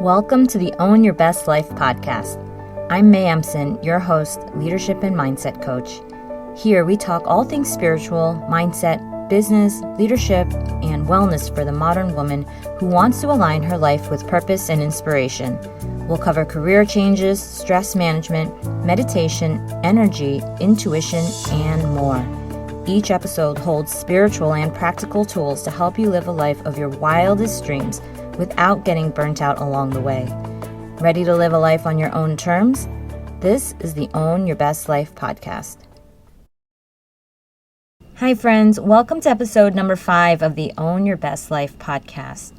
Welcome to the Own Your Best Life podcast. I'm May Empson, your host, leadership and mindset coach. Here we talk all things spiritual, mindset, business, leadership, and wellness for the modern woman who wants to align her life with purpose and inspiration. We'll cover career changes, stress management, meditation, energy, intuition, and more. Each episode holds spiritual and practical tools to help you live a life of your wildest dreams without getting burnt out along the way. Ready to live a life on your own terms? This is the Own Your Best Life podcast. Hi friends, welcome to episode number 5 of the Own Your Best Life podcast.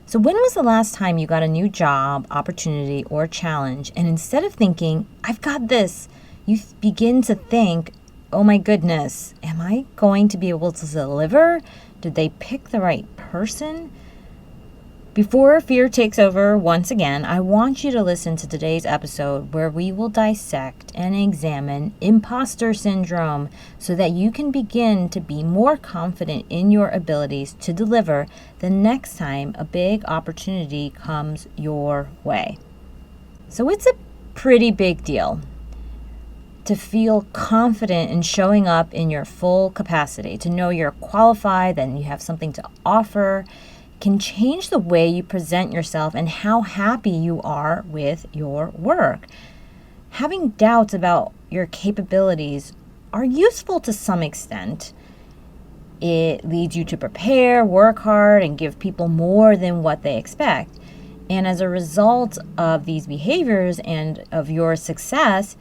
So when was the last time you got a new job, opportunity, or challenge, and instead of thinking, I've got this, you begin to think, oh my goodness, am I going to be able to deliver? Did they pick the right person? Before fear takes over once again, I want you to listen to today's episode where we will dissect and examine imposter syndrome so that you can begin to be more confident in your abilities to deliver the next time a big opportunity comes your way. So it's a pretty big deal to feel confident in showing up in your full capacity, to know you're qualified and you have something to offer, can change the way you present yourself and how happy you are with your work. Having doubts about your capabilities are useful to some extent. It leads you to prepare, work hard, and give people more than what they expect. And as a result of these behaviors and of your success,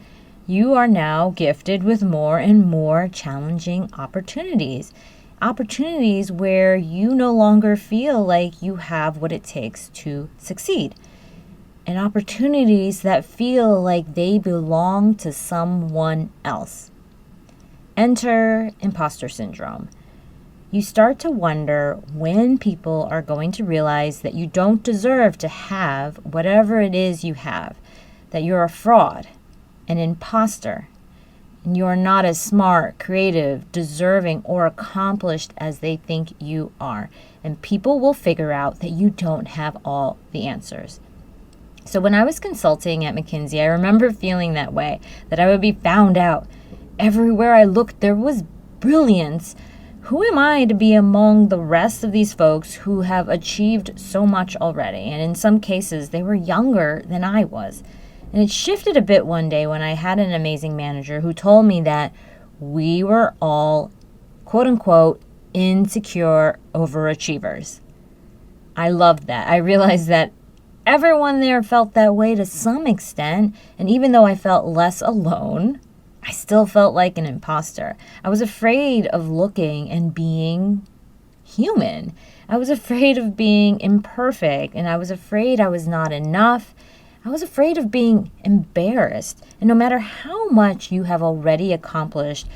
you are now gifted with more and more challenging opportunities. Opportunities where you no longer feel like you have what it takes to succeed. And opportunities that feel like they belong to someone else. Enter imposter syndrome. You start to wonder when people are going to realize that you don't deserve to have whatever it is you have, that you're a fraud, an imposter, and you are not as smart, creative, deserving, or accomplished as they think you are. And people will figure out that you don't have all the answers. So when I was consulting at McKinsey, I remember feeling that way, that I would be found out. Everywhere I looked, there was brilliance. Who am I to be among the rest of these folks who have achieved so much already? And in some cases, they were younger than I was. And it shifted a bit one day when I had an amazing manager who told me that we were all, quote unquote, insecure overachievers. I loved that. I realized that everyone there felt that way to some extent. And even though I felt less alone, I still felt like an imposter. I was afraid of looking and being human. I was afraid of being imperfect. And I was afraid I was not enough. I was afraid of being embarrassed. And no matter how much you have already accomplished,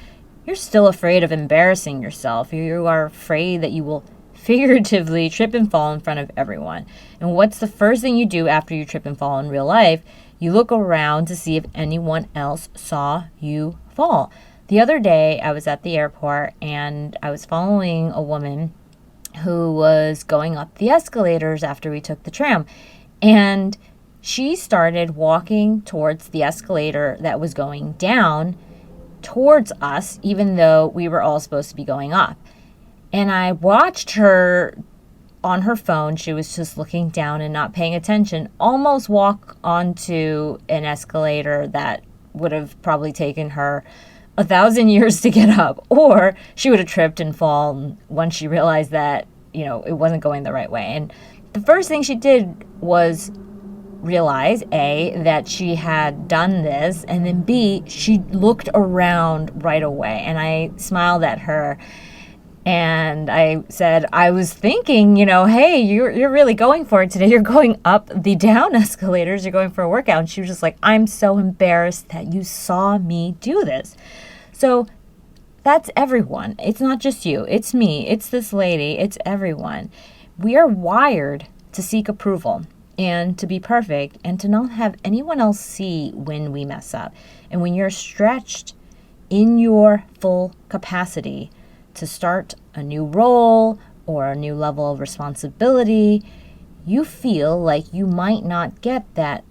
you're still afraid of embarrassing yourself. You are afraid that you will figuratively trip and fall in front of everyone. And what's the first thing you do after you trip and fall in real life? You look around to see if anyone else saw you fall. The other day, I was at the airport and I was following a woman who was going up the escalators after we took the tram. And she started walking towards the escalator that was going down towards us, even though we were all supposed to be going up. And I watched her on her phone. She was just looking down and not paying attention, almost walk onto an escalator that would have probably taken her 1,000 years to get up, or she would have tripped and fallen once she realized that, it wasn't going the right way. And the first thing she did was realize, A, that she had done this, and then B, she looked around right away. And I smiled at her and I said, I was thinking, hey, you're really going for it today. You're going up the down escalators. You're going for a workout. And she was just like, I'm so embarrassed that you saw me do this. So that's everyone. It's not just you. It's me. It's this lady. It's everyone. We are wired to seek approval and to be perfect and to not have anyone else see when we mess up. And when you're stretched in your full capacity to start a new role or a new level of responsibility, you feel like you might not get that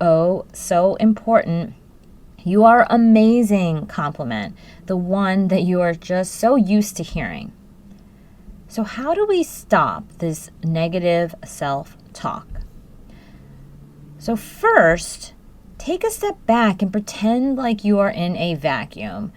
oh so important, you are amazing compliment, the one that you are just so used to hearing. So how do we stop this negative self-talk? So first, take a step back and pretend like you are in a vacuum.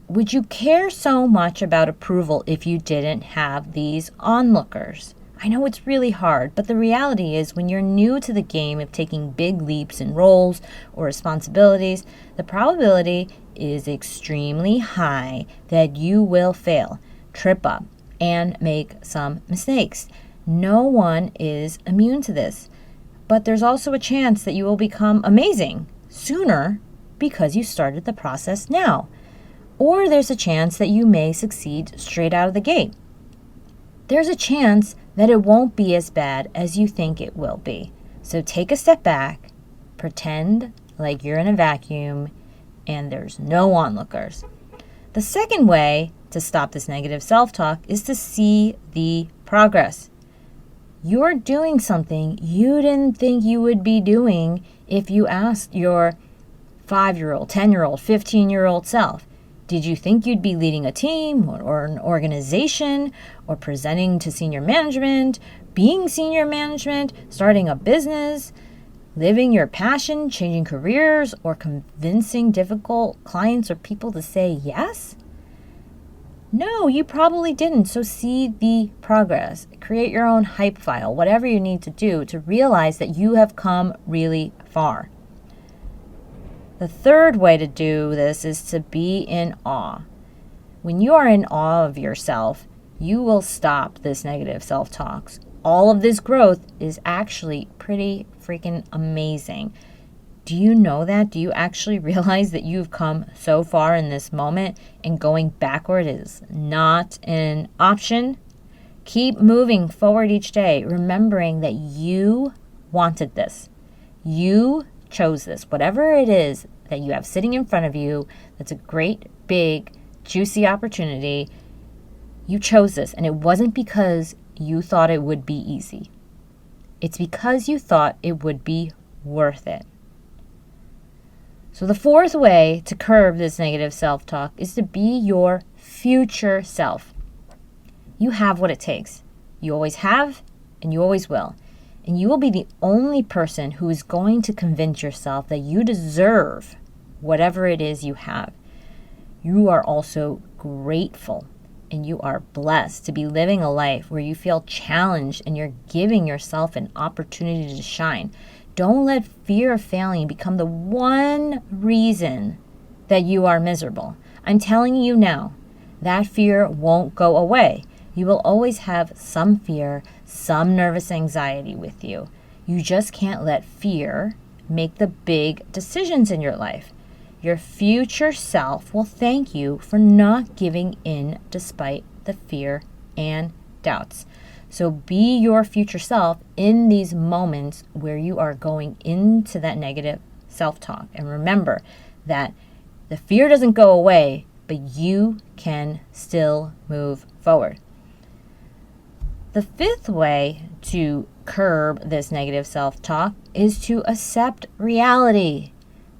Would you care so much about approval if you didn't have these onlookers? I know it's really hard, but the reality is when you're new to the game of taking big leaps in roles or responsibilities, the probability is extremely high that you will fail, trip up, and make some mistakes. No one is immune to this, but there's also a chance that you will become amazing sooner because you started the process now. Or there's a chance that you may succeed straight out of the gate. There's a chance that it won't be as bad as you think it will be. So take a step back, pretend like you're in a vacuum and there's no onlookers. The second way to stop this negative self-talk is to see the progress. You're doing something you didn't think you would be doing if you asked your 5-year-old, 10-year-old, 15-year-old self. Did you think you'd be leading a team or an organization or presenting to senior management, being senior management, starting a business, living your passion, changing careers, or convincing difficult clients or people to say yes? No, you probably didn't. So see the progress. Create your own hype file, whatever you need to do to realize that you have come really far. The third way to do this is to be in awe. When you are in awe of yourself, you will stop this negative self-talk. All of this growth is actually pretty freaking amazing. Do you know that? Do you actually realize that you've come so far in this moment and going backward is not an option? Keep moving forward each day, remembering that you wanted this. You chose this. Whatever it is that you have sitting in front of you, that's a great, big, juicy opportunity. You chose this, and it wasn't because you thought it would be easy. It's because you thought it would be worth it. So the fourth way to curb this negative self-talk is to be your future self. You have what it takes. You always have, and you always will. And you will be the only person who is going to convince yourself that you deserve whatever it is you have. You are also grateful and you are blessed to be living a life where you feel challenged and you're giving yourself an opportunity to shine. Don't let fear of failing become the one reason that you are miserable. I'm telling you now, that fear won't go away. You will always have some fear, some nervous anxiety with you. You just can't let fear make the big decisions in your life. Your future self will thank you for not giving in despite the fear and doubts. So be your future self in these moments where you are going into that negative self-talk. And remember that the fear doesn't go away, but you can still move forward. The fifth way to curb this negative self-talk is to accept reality,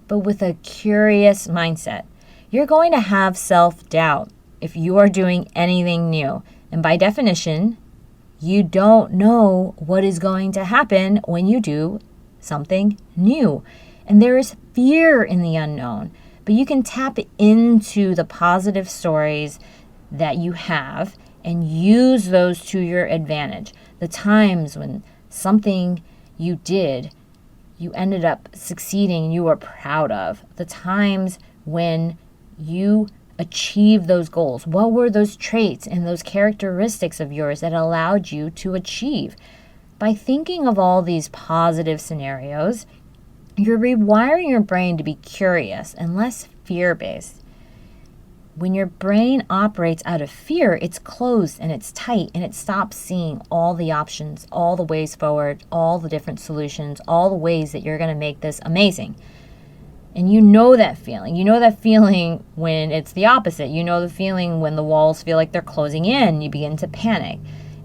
but with a curious mindset. You're going to have self-doubt if you are doing anything new. And by definition, you don't know what is going to happen when you do something new. And there is fear in the unknown, but you can tap into the positive stories that you have and use those to your advantage. The times when something you did, you ended up succeeding and you were proud of. The times when you achieve those goals. What were those traits and those characteristics of yours that allowed you to achieve? By thinking of all these positive scenarios, you're rewiring your brain to be curious and less fear-based. When your brain operates out of fear, it's closed and it's tight and it stops seeing all the options, all the ways forward, all the different solutions, all the ways that you're going to make this amazing. And you know that feeling. You know that feeling when it's the opposite. You know the feeling when the walls feel like they're closing in. You begin to panic.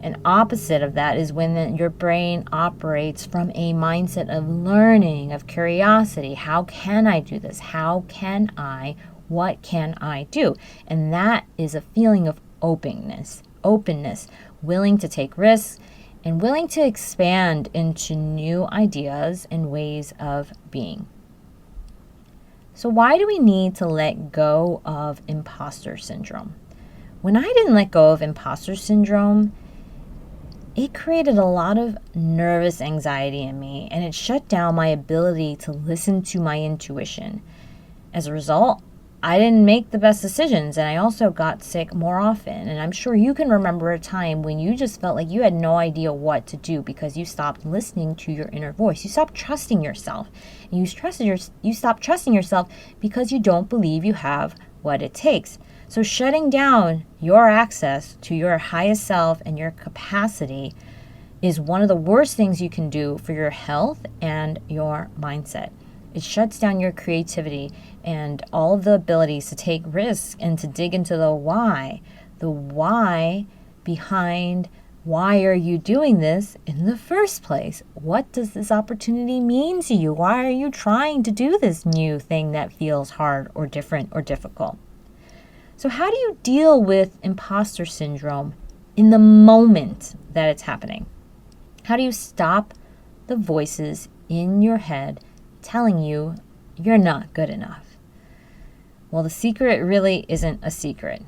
An opposite of that is when your brain operates from a mindset of learning, of curiosity. How can I do this? How can I? What can I do? And that is a feeling of openness, willing to take risks and willing to expand into new ideas and ways of being. So why do we need to let go of imposter syndrome? When I didn't let go of imposter syndrome, it created a lot of nervous anxiety in me, and it shut down my ability to listen to my intuition. As a result, I didn't make the best decisions, and I also got sick more often. And I'm sure you can remember a time when you just felt like you had no idea what to do because you stopped listening to your inner voice. You stopped trusting yourself. And you stopped trusting yourself because you don't believe you have what it takes. So shutting down your access to your highest self and your capacity is one of the worst things you can do for your health and your mindset. It shuts down your creativity and all of the abilities to take risks and to dig into the why behind why are you doing this in the first place? What does this opportunity mean to you? Why are you trying to do this new thing that feels hard or different or difficult? So how do you deal with imposter syndrome in the moment that it's happening? How do you stop the voices in your head telling you you're not good enough? Well, the secret really isn't a secret.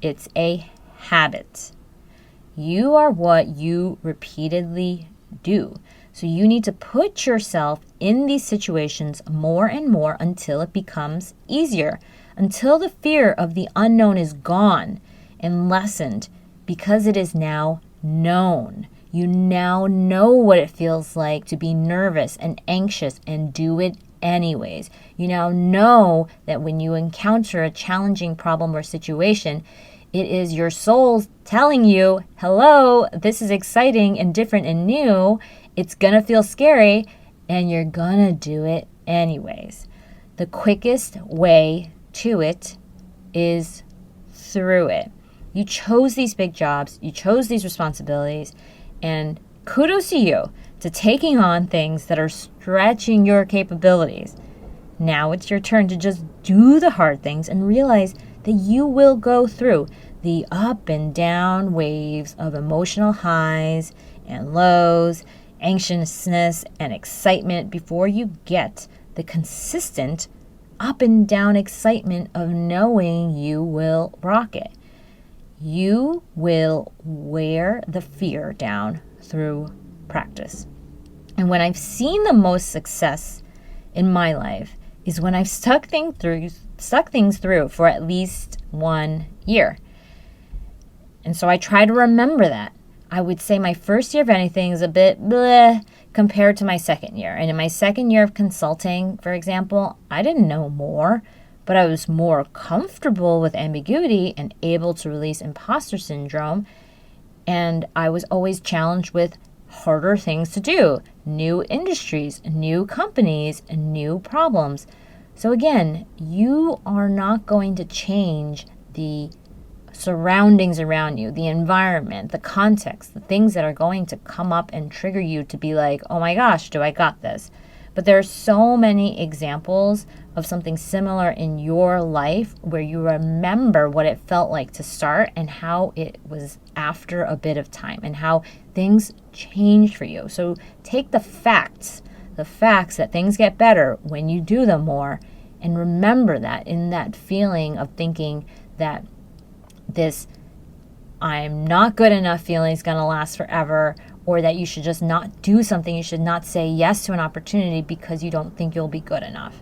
It's a habit. You are what you repeatedly do. So you need to put yourself in these situations more and more until it becomes easier, until the fear of the unknown is gone and lessened because it is now known. You now know what it feels like to be nervous and anxious and do it anyways. You now know that when you encounter a challenging problem or situation, it is your soul telling you, hello, this is exciting and different and new. It's going to feel scary and you're going to do it anyways. The quickest way to it is through it. You chose these big jobs, you chose these responsibilities, and kudos to you to taking on things that are stretching your capabilities. Now it's your turn to just do the hard things and realize that you will go through the up and down waves of emotional highs and lows, anxiousness and excitement before you get the consistent up and down excitement of knowing you will rock it. You will wear the fear down through practice. And when I've seen the most success in my life is when I've stuck things through for at least 1 year. And so I try to remember that. I would say my first year of anything is a bit bleh compared to my second year. And in my second year of consulting, for example, I didn't know more, but I was more comfortable with ambiguity and able to release imposter syndrome. And I was always challenged with harder things to do, new industries, new companies, new problems. So again, you are not going to change the surroundings around you, the environment, the context, the things that are going to come up and trigger you to be like, oh my gosh, do I got this? But there are so many examples of something similar in your life where you remember what it felt like to start and how it was after a bit of time and how things changed for you. So take the facts that things get better when you do them more, and remember that in that feeling of thinking that this I'm not good enough feeling is going to last forever, or that you should just not do something. You should not say yes to an opportunity because you don't think you'll be good enough.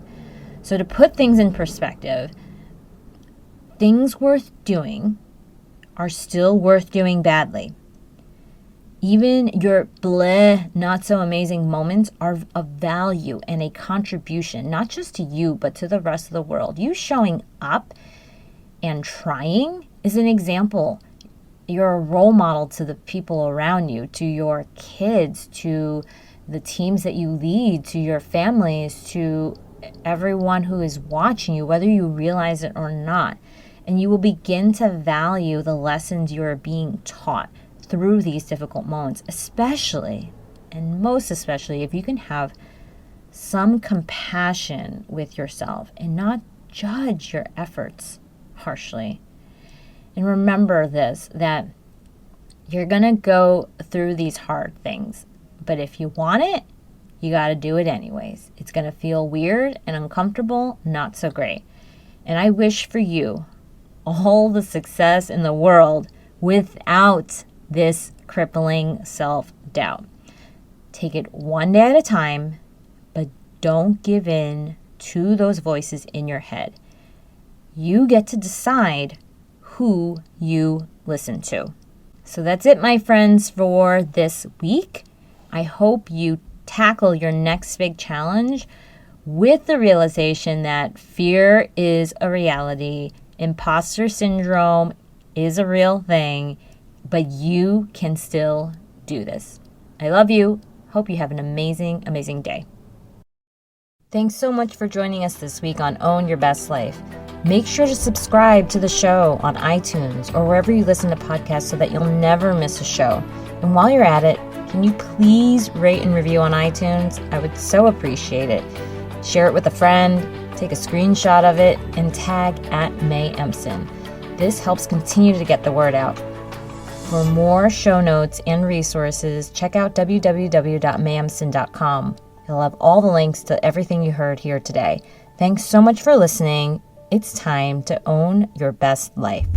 So to put things in perspective, things worth doing are still worth doing badly. Even your bleh, not so amazing moments are of value and a contribution, not just to you, but to the rest of the world. You showing up and trying is an example. You're a role model to the people around you, to your kids, to the teams that you lead, to your families, to everyone who is watching you, whether you realize it or not. And you will begin to value the lessons you are being taught through these difficult moments, especially, and most especially, if you can have some compassion with yourself and not judge your efforts harshly. And remember this, that you're going to go through these hard things, but if you want it, you got to do it anyways. It's going to feel weird and uncomfortable, not so great. And I wish for you all the success in the world without this crippling self-doubt. Take it one day at a time, but don't give in to those voices in your head. You get to decide who you listen to. So that's it, my friends, for this week. I hope you tackle your next big challenge with the realization that fear is a reality, imposter syndrome is a real thing, but you can still do this. I love you. Hope you have an amazing, amazing day. Thanks so much for joining us this week on Own Your Best Life. Make sure to subscribe to the show on iTunes or wherever you listen to podcasts so that you'll never miss a show. And while you're at it, can you please rate and review on iTunes? I would so appreciate it. Share it with a friend, take a screenshot of it, and tag @MayEmson. This helps continue to get the word out. For more show notes and resources, check out www.mayemson.com. You'll have all the links to everything you heard here today. Thanks so much for listening. It's time to own your best life.